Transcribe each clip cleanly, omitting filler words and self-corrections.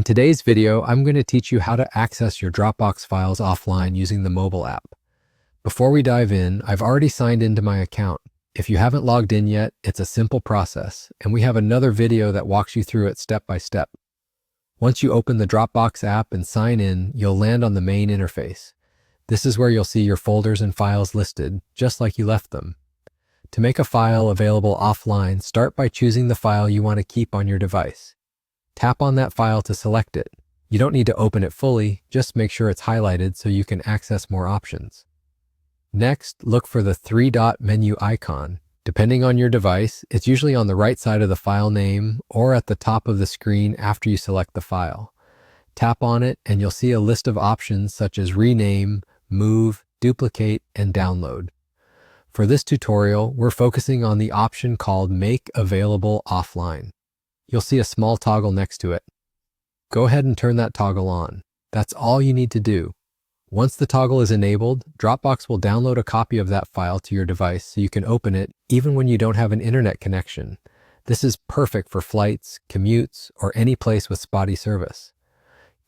today's video, I'm going to teach you how to access your Dropbox files offline using the mobile app. Before we dive in, I've already signed into my account. If you haven't logged in yet, it's a simple process, and we have another video that walks you through it step by step. Once you open the Dropbox app and sign in, you'll land on the main interface. This is where you'll see your folders and files listed, just like you left them. To make a file available offline, start by choosing the file you want to keep on your device. Tap on that file to select it. You don't need to open it fully, just make sure it's highlighted so you can access more options. Next, look for the three-dot menu icon. Depending on your device, it's usually on the right side of the file name or at the top of the screen after you select the file. Tap on it and you'll see a list of options such as rename, move, duplicate, and download. For this tutorial, we're focusing on the option called Make Available Offline. You'll see a small toggle next to it. Go ahead and turn that toggle on. That's all you need to do. Once the toggle is enabled, Dropbox will download a copy of that file to your device so you can open it even when you don't have an internet connection. This is perfect for flights, commutes, or any place with spotty service.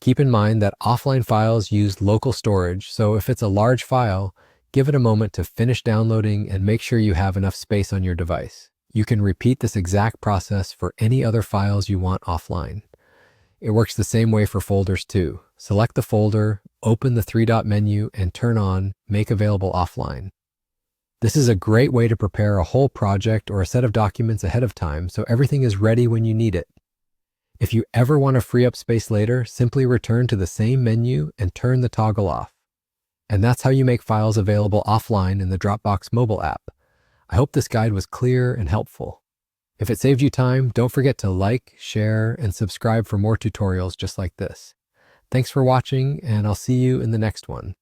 Keep in mind that offline files use local storage, so if it's a large file, give it a moment to finish downloading and make sure you have enough space on your device. You can repeat this exact process for any other files you want offline. It works the same way for folders too. Select the folder, open the three-dot menu, and turn on Make Available Offline. This is a great way to prepare a whole project or a set of documents ahead of time so everything is ready when you need it. If you ever want to free up space later, simply return to the same menu and turn the toggle off. And that's how you make files available offline in the Dropbox mobile app. I hope this guide was clear and helpful. If it saved you time, don't forget to like, share, and subscribe for more tutorials just like this. Thanks for watching, and I'll see you in the next one.